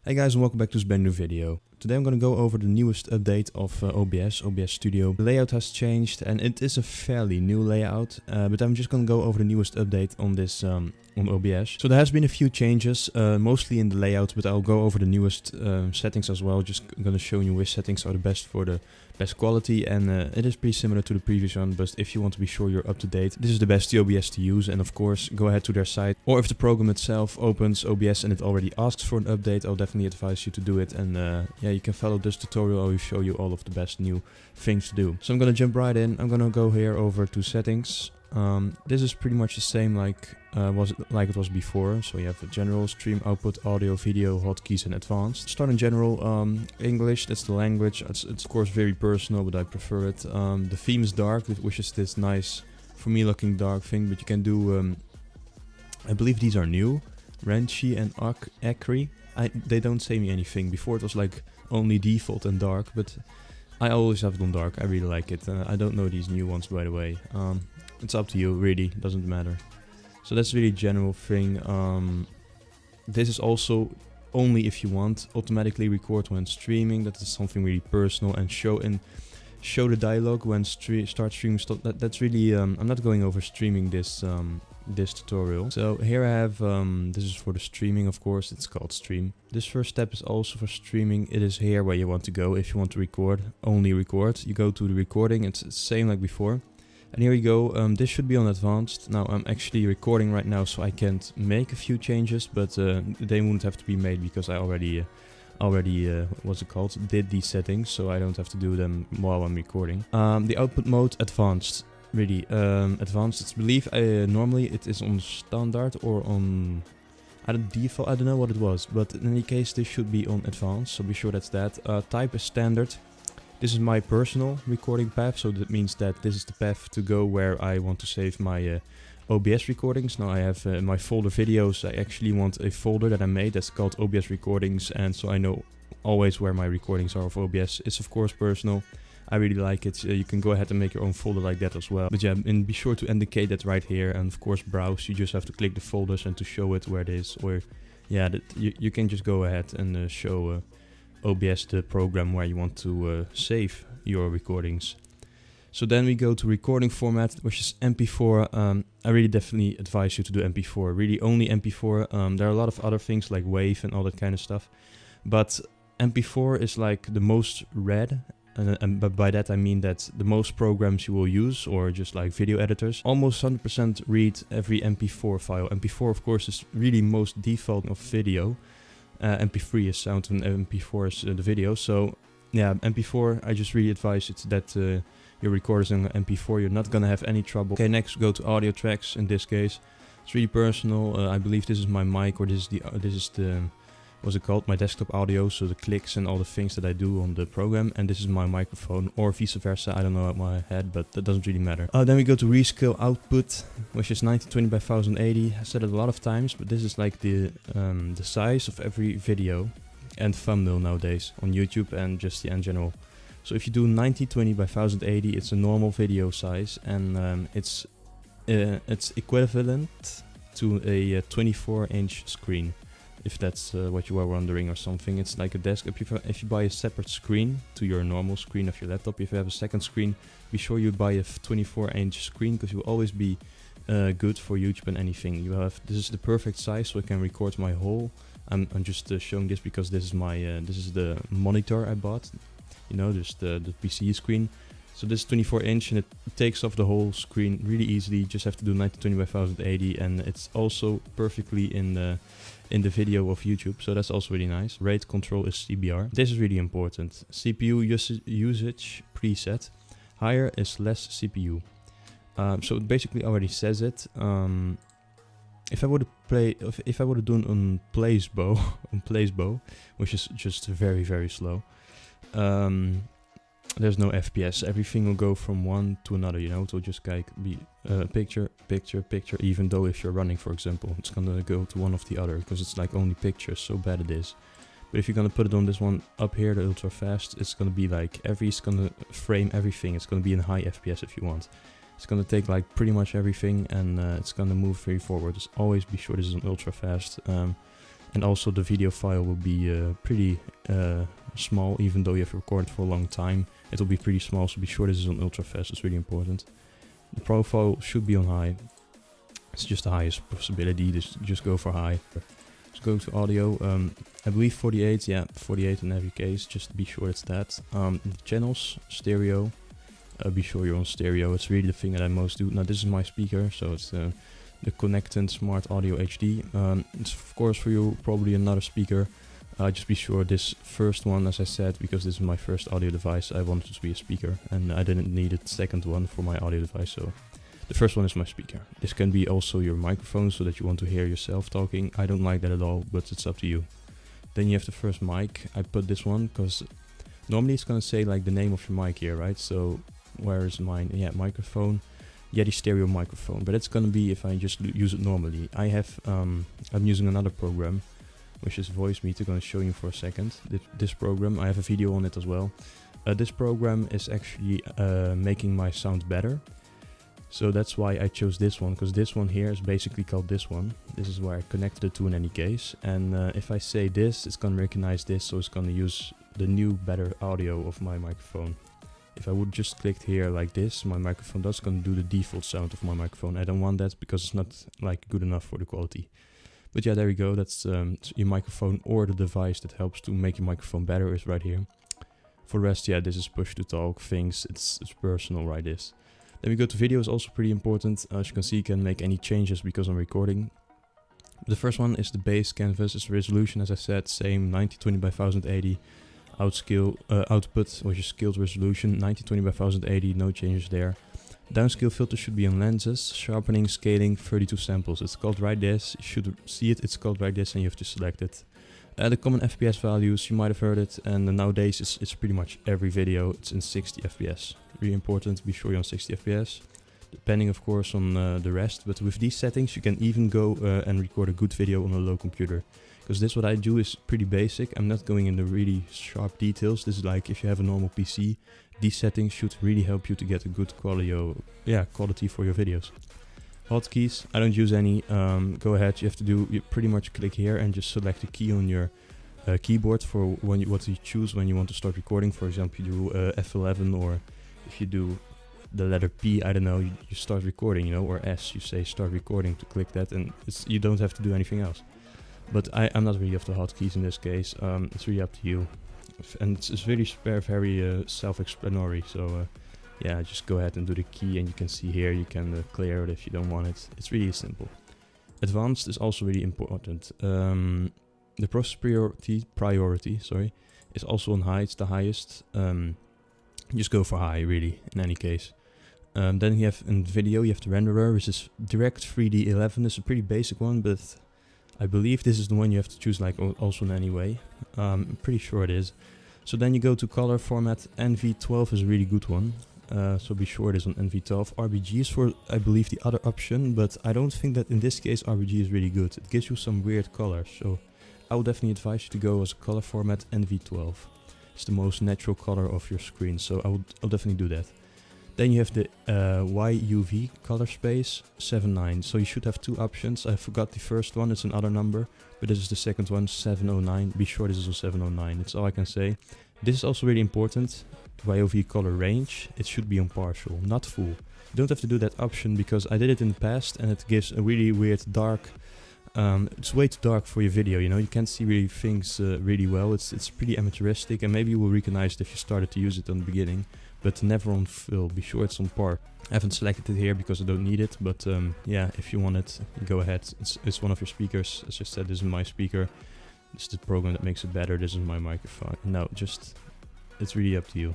Hey guys, and welcome back to this brand new video. Today I'm going to go over the newest update of OBS Studio. The layout has changed and it is a fairly new layout, but I'm just going to go over the newest update on this on OBS. So there has been a few changes, mostly in the layout, but I'll go over the newest settings as well. Just going to show you which settings are the best for the best quality, and it is pretty similar to the previous one, but if you want to be sure you're up to date, this is the best OBS to use. And of course, go ahead to their site, or if the program itself opens OBS and it already asks for an update, I'll definitely advise you to do it. And yeah, you can follow this tutorial. I will show you all of the best new things to do. So I'm gonna jump right in. I'm gonna go here over to settings. This is pretty much the same like it was before. So you have general, stream, output, audio, video, hotkeys, and advanced. Start in general. English, that's the language. It's of course very personal, but I prefer it. The theme is dark, which is this nice, for me looking dark thing. But you can do, I believe these are new, Renchi and Acri. They don't say me anything. Before it was like only default and dark, but I always have it on dark. I really like it. I don't know these new ones, by the way. It's up to you, really, doesn't matter. So that's really general thing. This is also only if you want automatically record when streaming. That is something really personal, and show the dialogue when start streaming. That's really I'm not going over streaming this tutorial. So here I have this is for the streaming, of course. It's called stream. This first step is also for streaming. It is here where you want to go if you want to record. Only record. You go to the recording. It's the same like before. And here we go. This should be on advanced. Now I'm actually recording right now, so I can't make a few changes, but they won't have to be made because I already what's it called, did these settings, so I don't have to do them while I'm recording. The output mode advanced. Really advanced. It's believe normally it is on standard or on default. I don't know what it was, but in any case this should be on advanced, so be sure that's that. Type is standard. This is my personal recording path, so that means that this is the path to go where I want to save my OBS recordings. Now I have in my folder videos, I actually want a folder that I made that's called OBS recordings, and so I know always where my recordings are of OBS. It's of course personal. I really like it. You can go ahead and make your own folder like that as well. But yeah, and be sure to indicate that right here, and of course browse. You just have to click the folders and to show it where it is, or yeah, you can just go ahead and show OBS the program where you want to save your recordings. So then we go to recording format, which is MP4. I really definitely advise you to do MP4, really only MP4. There are a lot of other things like WAV and all that kind of stuff, but MP4 is like the most read, but by that I mean that the most programs you will use, or just like video editors, almost 100% read every MP4 file. MP4 of course is really most default of video. MP3 is sound and MP4 is the video. So yeah, MP4, I just really advise it that your recorders on MP4, you're not gonna have any trouble. Okay, next go to audio tracks. In this case, it's really personal. I believe this is my mic, or this is the what's it called, my desktop audio, so the clicks and all the things that I do on the program, and this is my microphone, or vice versa, I don't know at my head, but that doesn't really matter. Then we go to rescale output, which is 1920 by 1080. I said it a lot of times, but this is like the size of every video and thumbnail nowadays on YouTube and just in general. So if you do 1920 by 1080, it's a normal video size, and it's equivalent to a 24-inch screen. If that's what you are wondering or something. It's like a desktop. If you buy a separate screen to your normal screen of your laptop, if you have a second screen, be sure you buy a 24-inch screen, because you will always be good for YouTube and anything. This is the perfect size, so I can record my whole. I'm just showing this because this is my this is the monitor I bought. You know, just the PC screen. So this is 24-inch, and it takes off the whole screen really easily. You just have to do 1920 by 1080, and it's also perfectly in the video of YouTube, so that's also really nice. Rate control is CBR. This is really important. CPU usage preset. Higher is less CPU. So it basically already says it. If I would have done on placebo, which is just very, very slow. There's no FPS. Everything will go from one to another, you know. It will just like be picture, picture, picture. Even though if you're running, for example, it's gonna go to one of the other, because it's like only pictures. So bad it is. But if you're gonna put it on this one up here, the ultra fast, it's gonna be like it's gonna frame everything. It's gonna be in high FPS if you want. It's gonna take like pretty much everything, and it's gonna move very forward. Just always be sure this is on ultra fast. And also the video file will be pretty small, even though you have recorded for a long time. It will be pretty small, so be sure this is on ultra fast, it's really important. The profile should be on high. It's just the highest possibility, just go for high. Let's go to audio. I believe 48, yeah, 48 in every case, just be sure it's that. The channels, stereo. Be sure you're on stereo, it's really the thing that I most do. Now this is my speaker, so it's the Connected Smart Audio HD. It's of course for you probably another speaker. Just be sure this first one, as I said, because this is my first audio device, I wanted it to be a speaker, and I didn't need a second one for my audio device, so the first one is my speaker. This can be also your microphone, so that you want to hear yourself talking. I don't like that at all, but it's up to you. Then you have the first mic. I put this one because normally it's gonna say like the name of your mic here, right? So where is mine? Yeah, microphone. Yeti stereo microphone, but it's gonna be if I just use it normally. I have I'm using another program, which is Voice Meter. Gonna show you for a second. This program, I have a video on it as well. This program is actually making my sound better. So that's why I chose this one, because this one here is basically called this one. This is where I connected it to in any case. And if I say this, it's gonna recognize this, so it's gonna use the new better audio of my microphone. If I would just click here like this, my microphone that's gonna do the default sound of my microphone. I don't want that because it's not like good enough for the quality. But yeah, there we go. That's your microphone, or the device that helps to make your microphone better is right here. For the rest, yeah, this is push to talk things. It's personal, right? This. Then we go to video, is also pretty important. As you can see, you can make any changes because I'm recording. The first one is the base canvas. It's resolution, as I said, same 1920 by 1080. Output, which is scaled resolution, 1920 by 1080, no changes there. Downscale filter should be on lenses. Sharpening, scaling, 32 samples. It's called right this. You should see it. It's called right this, and you have to select it. The common FPS values, you might have heard it, and nowadays it's pretty much every video. It's in 60 FPS. Really important. Be sure you're on 60 FPS. Depending, of course, on the rest. But with these settings, you can even go and record a good video on a low computer. Because this what I do is pretty basic. I'm not going into really sharp details. This is like if you have a normal PC, these settings should really help you to get a good quality for your videos. Hotkeys, I don't use any. Go ahead, you pretty much click here and just select a key on your keyboard for what you choose when you want to start recording. For example, you do F11, or if you do the letter P, I don't know, you start recording, you know, or S, you say start recording to click that, and you don't have to do anything else. But I'm not really of the hotkeys in this case. It's really up to you, and it's really very self-explanatory. So yeah, just go ahead and do the key, and you can see here you can clear it if you don't want it. It's really simple. Advanced is also really important. The process priority, is also on high. It's the highest. Just go for high, really, in any case. Then you have in video, you have the renderer, which is Direct 3D 11. It's a pretty basic one, but I believe this is the one you have to choose, like also in any way. I'm pretty sure it is. So then you go to color format. NV12 is a really good one. So be sure it is on NV12. RGB is for, I believe, the other option, but I don't think that in this case RGB is really good. It gives you some weird colors, so I would definitely advise you to go as a color format NV12. It's the most natural color of your screen, so I'll definitely do that. Then you have the YUV color space 79. So you should have two options. I forgot the first one, it's another number, but this is the second one, 709. Be sure this is on 709. That's all I can say. This is also really important. YOV color range, it should be on partial, not full. You don't have to do that option because I did it in the past and it gives a really weird dark. It's way too dark for your video, you know, you can't see really things really well. It's pretty amateuristic, and maybe you will recognize it if you started to use it in the beginning, but never on full. Be sure it's on par. I haven't selected it here because I don't need it, but yeah, if you want it, go ahead. It's one of your speakers. As I said, this is my speaker. This is the program that makes it better. This is my microphone. No, it's really up to you.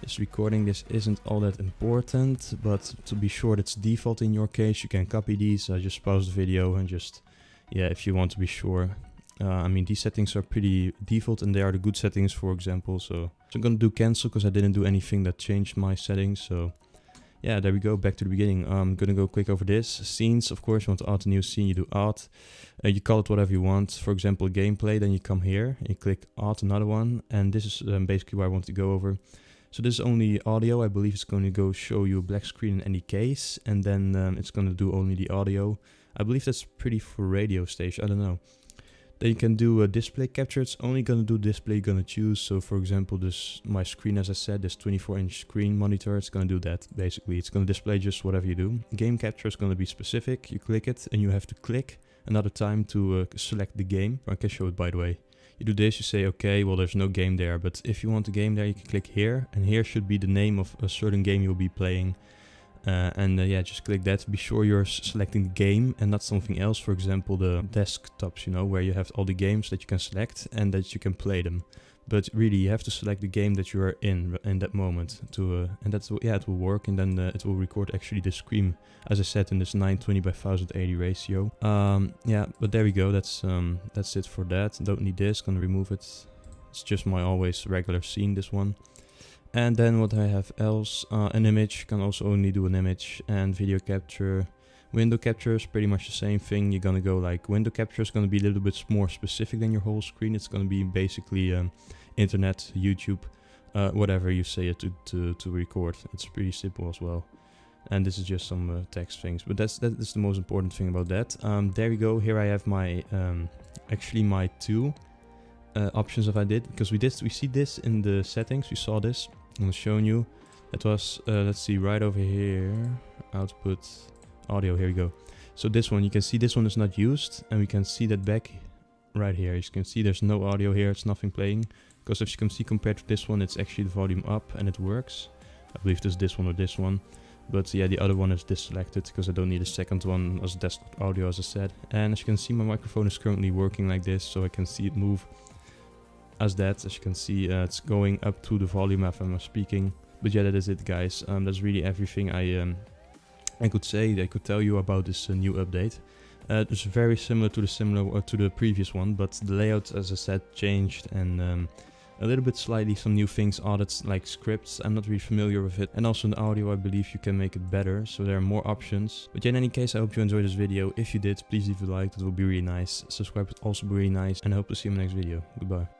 This recording, this isn't all that important, but to be sure that's default in your case, you can copy these. Just pause the video and just, yeah, if you want to be sure. I mean, these settings are pretty default and they are the good settings, for example. So I'm gonna do cancel because I didn't do anything that changed my settings. So yeah, there we go, back to the beginning. I'm gonna go quick over this. Scenes, of course, you want to add a new scene, you do add. You call it whatever you want. For example, gameplay, then you come here and you click add another one. And this is basically what I want to go over. So this is only audio. I believe it's going to go show you a black screen in any case, and then it's going to do only the audio. I believe that's pretty for radio station, I don't know. Then you can do a display capture. It's only gonna do display you're gonna choose. So for example, my screen, as I said, this 24-inch screen monitor, it's gonna do that. Basically, it's gonna display just whatever you do. Game capture is gonna be specific. You click it and you have to click another time to select the game. I can show it, by the way. You do this, you say, okay, well, there's no game there, but if you want a game there, you can click here, and here should be the name of a certain game you'll be playing. Yeah, just click that. Be sure you're selecting the game and not something else. For example, the desktops, you know, where you have all the games that you can select and that you can play them. But really, you have to select the game that you are in that moment to, and that's, yeah, it will work, and then it will record actually the screen, as I said, in this 920 by 1080 ratio. Yeah, but there we go. That's it for that. Don't need this. Gonna remove it. It's just my always regular scene, this one. And then what I have else, an image, can also only do an image, and video capture. Window capture is pretty much the same thing. You're gonna go like, window capture is gonna be a little bit more specific than your whole screen. It's gonna be basically internet, YouTube, whatever you say it to record. It's pretty simple as well. And this is just some text things, but that's the most important thing about that. There we go. Here I have my actually my TULE options that I did, because we see this in the settings. We saw this. I'm showing you. It was let's see, right over here, output audio. Here we go. So this one, you can see this one is not used, and we can see that back right here. You can see there's no audio here. It's nothing playing, because as you can see, compared to this one, it's actually the volume up and it works. I believe there's this one or this one, but yeah, the other one is deselected because I don't need a second one as desktop audio, as I said. And as you can see, my microphone is currently working like this, so I can see it move as that. As you can see, it's going up to the volume if I'm speaking. But yeah, that is it, guys. That's really everything I could say. I could tell you about this new update. It's very similar to the previous one, but the layout, as I said, changed, and a little bit slightly some new things added, like scripts. I'm not really familiar with it. And also in the audio, I believe you can make it better, so there are more options. But yeah, in any case, I hope you enjoyed this video. If you did, please leave a like. That would be really nice. Subscribe would also be really nice, and I hope to see you in the next video. Goodbye.